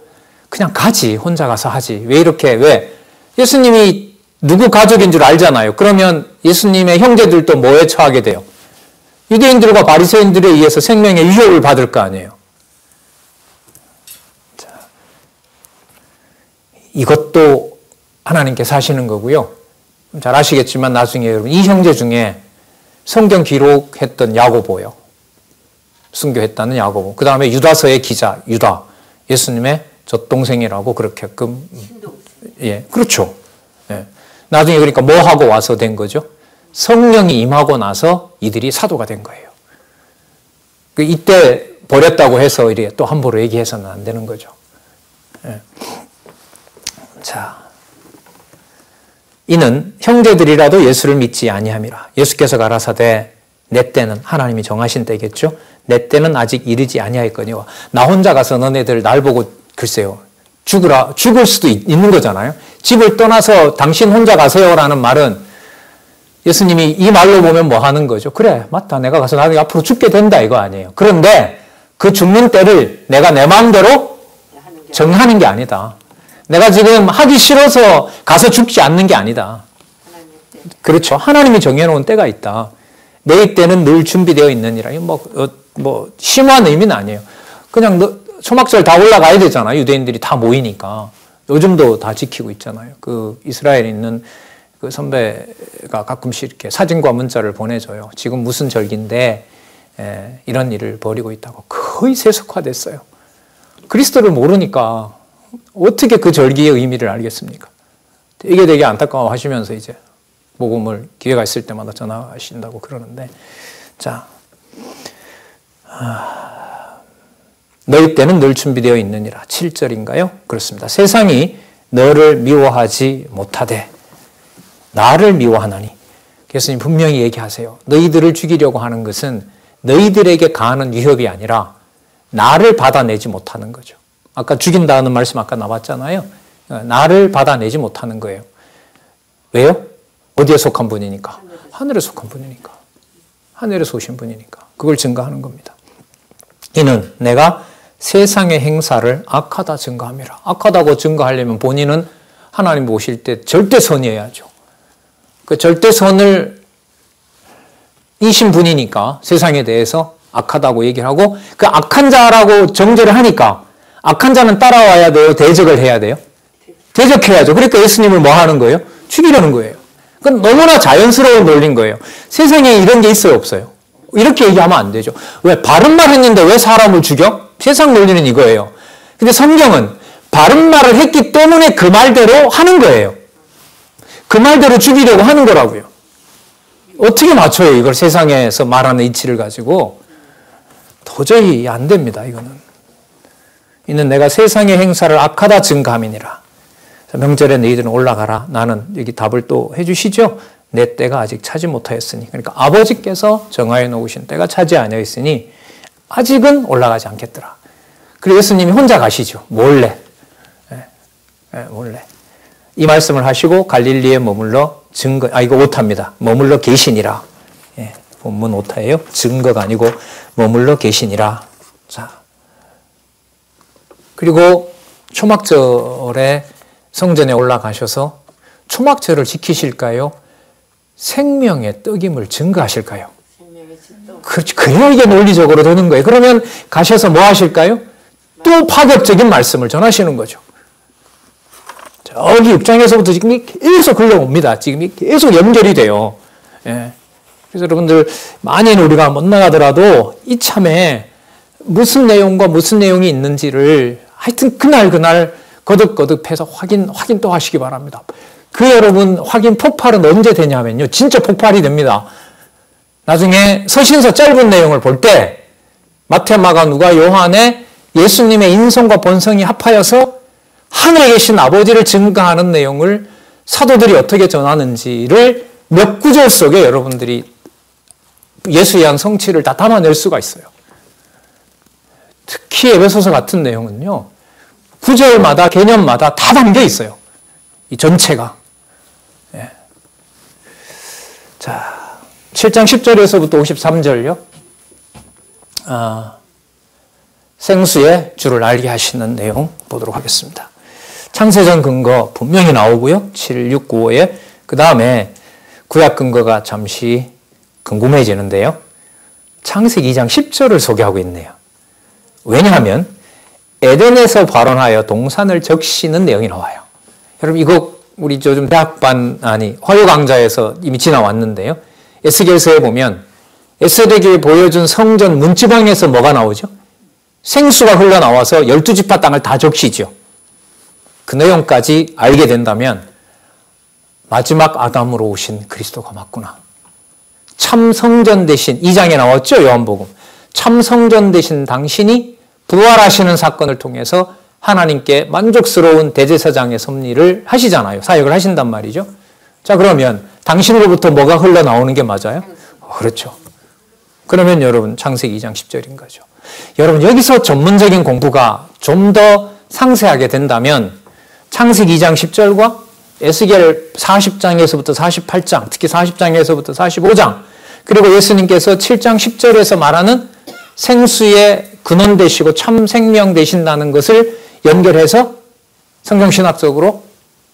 그냥 가지, 혼자 가서 하지. 왜? 예수님이 누구 가족인 줄 알잖아요. 그러면 예수님의 형제들도 뭐에 처하게 돼요? 유대인들과 바리새인들에 의해서 생명의 위협을 받을 거 아니에요. 자, 이것도 하나님께서 하시는 거고요. 잘 아시겠지만 나중에 여러분 이 형제 중에 성경 기록했던 야고보요. 순교했다는 야고보. 그 다음에 유다서의 기자 유다. 예수님의 젖동생이라고 그렇게끔. 예, 그렇죠. 예. 나중에 그러니까 뭐 하고 와서 된 거죠? 성령이 임하고 나서 이들이 사도가 된 거예요. 이때 버렸다고 해서 이렇게 또 함부로 얘기해서는 안 되는 거죠. 예. 자, 이는 형제들이라도 예수를 믿지 아니함이라. 예수께서 가라사대 내 때는 하나님이 정하신 때겠죠. 내 때는 아직 이르지 아니하였거니와 나 혼자 가서 너네들 날 보고 글쎄요 죽을 수도 있는 거잖아요. 집을 떠나서 당신 혼자 가세요라는 말은 예수님이 이 말로 보면 뭐 하는 거죠? 그래, 맞다. 내가 가서 나중에 앞으로 죽게 된다 이거 아니에요. 그런데 그 죽는 때를 내가 내 마음대로 정하는 게 아니다. 내가 지금 하기 싫어서 가서 죽지 않는 게 아니다. 그렇죠. 하나님이 정해놓은 때가 있다. 내 때는 늘 준비되어 있느니라. 뭐 심한 의미는 아니에요. 그냥 초막절 다 올라가야 되잖아요. 유대인들이 다 모이니까. 요즘도 다 지키고 있잖아요. 그 이스라엘에 있는 그 선배가 가끔씩 이렇게 사진과 문자를 보내줘요. 지금 무슨 절기인데 이런 일을 벌이고 있다고. 거의 세속화됐어요. 그리스도를 모르니까 어떻게 그 절기의 의미를 알겠습니까? 이게 되게 안타까워하시면서 이제 복음을 기회가 있을 때마다 전하신다고 그러는데, 자, 너희 때는 늘 준비되어 있느니라. 7절인가요? 그렇습니다. 세상이 너를 미워하지 못하되 나를 미워하나니. 예수님 분명히 얘기하세요. 너희들을 죽이려고 하는 것은 너희들에게 가하는 위협이 아니라 나를 받아내지 못하는 거죠. 아까 죽인다는 말씀 아까 나왔잖아요. 나를 받아내지 못하는 거예요. 왜요? 어디에 속한 분이니까? 하늘에 속한 분이니까. 하늘에서 오신 분이니까. 그걸 증거하는 겁니다. 이는 내가 세상의 행사를 악하다 증거함이라. 악하다고 증거하려면 본인은 하나님 오실 때 절대선이어야죠. 그 절대선을 이신 분이니까 세상에 대해서 악하다고 얘기를 하고, 그 악한 자라고 정죄를 하니까 악한 자는 따라와야 돼요? 대적을 해야 돼요? 대적해야죠. 그러니까 예수님을 뭐 하는 거예요? 죽이려는 거예요. 그건 너무나 자연스러운 논리인 거예요. 세상에 이런 게 있어요, 없어요? 이렇게 얘기하면 안 되죠. 왜? 바른 말 했는데 왜 사람을 죽여? 세상 논리는 이거예요. 근데 성경은 바른 말을 했기 때문에 그 말대로 하는 거예요. 그 말대로 죽이려고 하는 거라고요. 어떻게 맞춰요, 이걸 세상에서 말하는 이치를 가지고? 도저히 안 됩니다, 이거는. 이는 내가 세상의 행사를 악하다 증감이니라. 명절에 너희들은 올라가라. 나는 여기 답을 또 해주시죠. 내 때가 아직 차지 못하였으니. 그러니까 아버지께서 정하여 놓으신 때가 차지 아니하였으니 아직은 올라가지 않겠더라. 그리고 예수님이 혼자 가시죠. 몰래. 몰래. 이 말씀을 하시고 갈릴리에 머물러 이거 오타입니다. 머물러 계시니라. 본문 오타예요. 증거가 아니고 머물러 계시니라. 자. 그리고 초막절에 성전에 올라가셔서 초막절을 지키실까요? 생명의 떡임을 증거하실까요? 그렇지. 그래야 이게 논리적으로 되는 거예요. 그러면 가셔서 뭐 하실까요? 또 파격적인 말씀을 전하시는 거죠. 저기 6장에서부터 지금 계속 흘러옵니다. 지금 계속 연결이 돼요. 예. 그래서 여러분들 만일 우리가 못 나가더라도 이참에 무슨 내용과 무슨 내용이 있는지를 하여튼 그날 거듭거듭해서 확인 또 하시기 바랍니다. 그 여러분 확인 폭발은 언제 되냐면요. 진짜 폭발이 됩니다. 나중에 서신서 짧은 내용을 볼 때 마태, 마가, 누가, 요한의 예수님의 인성과 본성이 합하여서 하늘에 계신 아버지를 증거하는 내용을 사도들이 어떻게 전하는지를 몇 구절 속에 여러분들이 예수에 대한 성취를 다 담아낼 수가 있어요. 특히 에베소서 같은 내용은요, 구절마다 개념마다 다 담겨 있어요. 이 전체가. 예. 자, 7장 10절에서부터 53절요. 생수의 주를 알게 하시는 내용 보도록 하겠습니다. 창세전 근거 분명히 나오고요. 7, 6, 9, 5에 그 다음에 구약 근거가 잠시 궁금해지는데요. 창세기 2장 10절을 소개하고 있네요. 왜냐하면 에덴에서 발원하여 동산을 적시는 내용이 나와요. 여러분 이거 우리 요즘 화요 강좌에서 이미 지나왔는데요. 에스겔서에 보면 에스겔이 보여준 성전 문지방에서 뭐가 나오죠? 생수가 흘러나와서 12지파 땅을 다 적시죠. 그 내용까지 알게 된다면 마지막 아담으로 오신 그리스도가 맞구나. 참 성전 대신 2장에 나왔죠. 요한복음. 참 성전 대신 당신이 부활하시는 사건을 통해서 하나님께 만족스러운 대제사장의 섭리를 하시잖아요. 사역을 하신단 말이죠. 자, 그러면 당신으로부터 뭐가 흘러나오는 게 맞아요? 그렇죠. 그러면 여러분 창세기 2장 10절인 거죠. 여러분 여기서 전문적인 공부가 좀 더 상세하게 된다면 창세기 2장 10절과 에스겔 40장에서부터 48장, 특히 40장에서부터 45장, 그리고 예수님께서 7장 10절에서 말하는 생수의 근원 되시고 참 생명 되신다는 것을 연결해서 성경신학적으로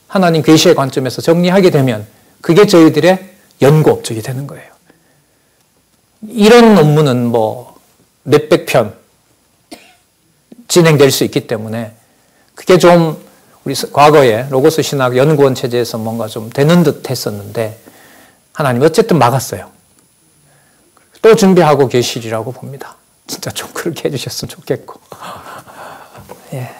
하나님 계시의 관점에서 정리하게 되면 그게 저희들의 연구 업적이 되는 거예요. 이런 논문은 몇백 편 진행될 수 있기 때문에 그게 좀 우리 과거에 로고스 신학 연구원 체제에서 뭔가 좀 되는 듯 했었는데 하나님 어쨌든 막았어요. 또 준비하고 계시리라고 봅니다. 진짜 좀 그렇게 해주셨으면 좋겠고. 예.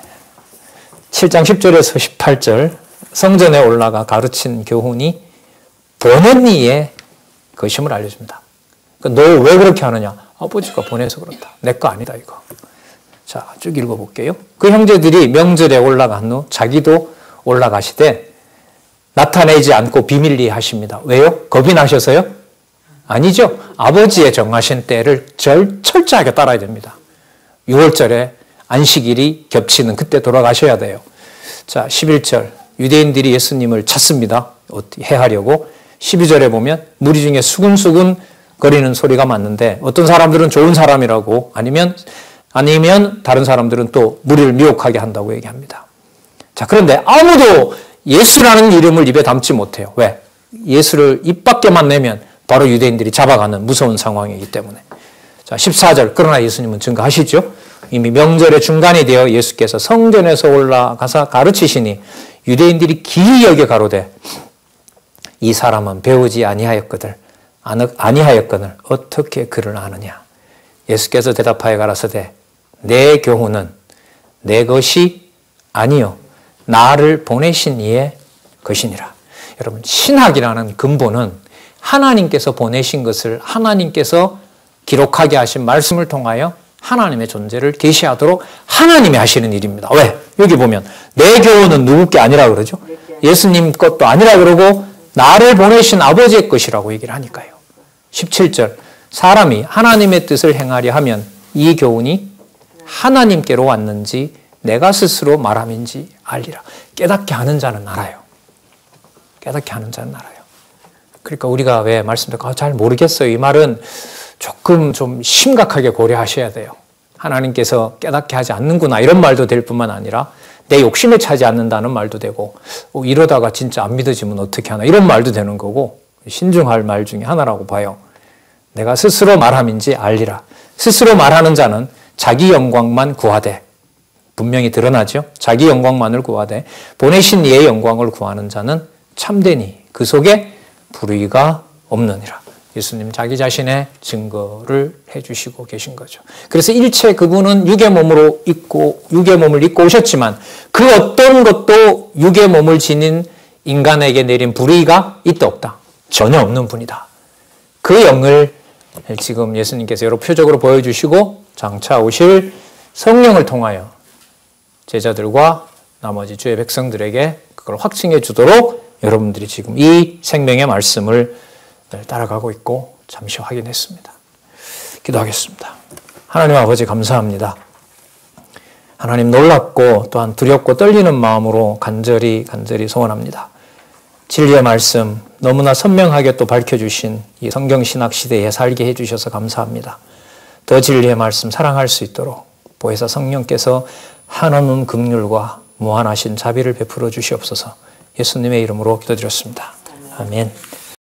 7장 10절에서 18절 성전에 올라가 가르친 교훈이 보낸 이의 것임을 알려줍니다. 너 왜 그렇게 하느냐? 아버지가 보내서 그렇다. 내 거 아니다 이거. 자, 쭉 읽어볼게요. 그 형제들이 명절에 올라간 후 자기도 올라가시되 나타내지 않고 비밀리에 하십니다. 왜요? 겁이 나셔서요? 아니죠. 아버지의 정하신 때를 철저하게 따라야 됩니다. 6월절에 안식일이 겹치는 그때 돌아가셔야 돼요. 자, 11절 유대인들이 예수님을 찾습니다. 어떻게 해하려고. 12절에 보면 무리 중에 수근수근 거리는 소리가 맞는데 어떤 사람들은 좋은 사람이라고 아니면 다른 사람들은 또 무리를 미혹하게 한다고 얘기합니다. 자, 그런데 아무도 예수라는 이름을 입에 담지 못해요. 왜? 예수를 입 밖에만 내면 바로 유대인들이 잡아가는 무서운 상황이기 때문에. 자, 14절 그러나 예수님은 증거하시죠. 이미 명절의 중간이 되어 예수께서 성전에서 올라가서 가르치시니 유대인들이 기이 여겨 가로되 이 사람은 배우지 아니하였거늘 어떻게 그를 아느냐. 예수께서 대답하여 가라사대 내 교훈은 내 것이 아니요 나를 보내신 이의 것이니라. 여러분 신학이라는 근본은 하나님께서 보내신 것을 하나님께서 기록하게 하신 말씀을 통하여 하나님의 존재를 계시하도록 하나님이 하시는 일입니다. 왜? 여기 보면 내 교훈은 누구 게 아니라 그러죠. 예수님 것도 아니라 그러고 나를 보내신 아버지의 것이라고 얘기를 하니까요. 17절 사람이 하나님의 뜻을 행하려 하면 이 교훈이 하나님께로 왔는지 내가 스스로 말함인지 알리라. 깨닫게 하는 자는 알아요. 깨닫게 하는 자는 알아요. 그러니까 우리가 왜 말씀드리고 잘 모르겠어요. 이 말은 조금 좀 심각하게 고려하셔야 돼요. 하나님께서 깨닫게 하지 않는구나 이런 말도 될 뿐만 아니라 내 욕심에 차지 않는다는 말도 되고 이러다가 진짜 안 믿어지면 어떻게 하나 이런 말도 되는 거고 신중할 말 중에 하나라고 봐요. 내가 스스로 말함인지 알리라. 스스로 말하는 자는 자기 영광만 구하되 분명히 드러나죠. 자기 영광만을 구하되 보내신 이의 영광을 구하는 자는 참되니 그 속에 불의가 없느니라. 예수님 자기 자신의 증거를 해주시고 계신 거죠. 그래서 일체 그분은 육의 몸을 입고 오셨지만 그 어떤 것도 육의 몸을 지닌 인간에게 내린 불의가 있다 없다. 전혀 없는 분이다. 그 영을 지금 예수님께서 여러 표적으로 보여주시고 장차 오실 성령을 통하여 제자들과 나머지 주의 백성들에게 그걸 확증해 주도록 여러분들이 지금 이 생명의 말씀을 따라가고 있고 잠시 확인했습니다. 기도하겠습니다. 하나님 아버지 감사합니다. 하나님 놀랍고 또한 두렵고 떨리는 마음으로 간절히 소원합니다. 진리의 말씀 너무나 선명하게 또 밝혀주신 이 성경신학 시대에 살게 해주셔서 감사합니다. 더 진리의 말씀 사랑할 수 있도록 보혜사 성령께서 한없는 긍휼과 무한하신 자비를 베풀어 주시옵소서. 예수님의 이름으로 기도드렸습니다. 아멘.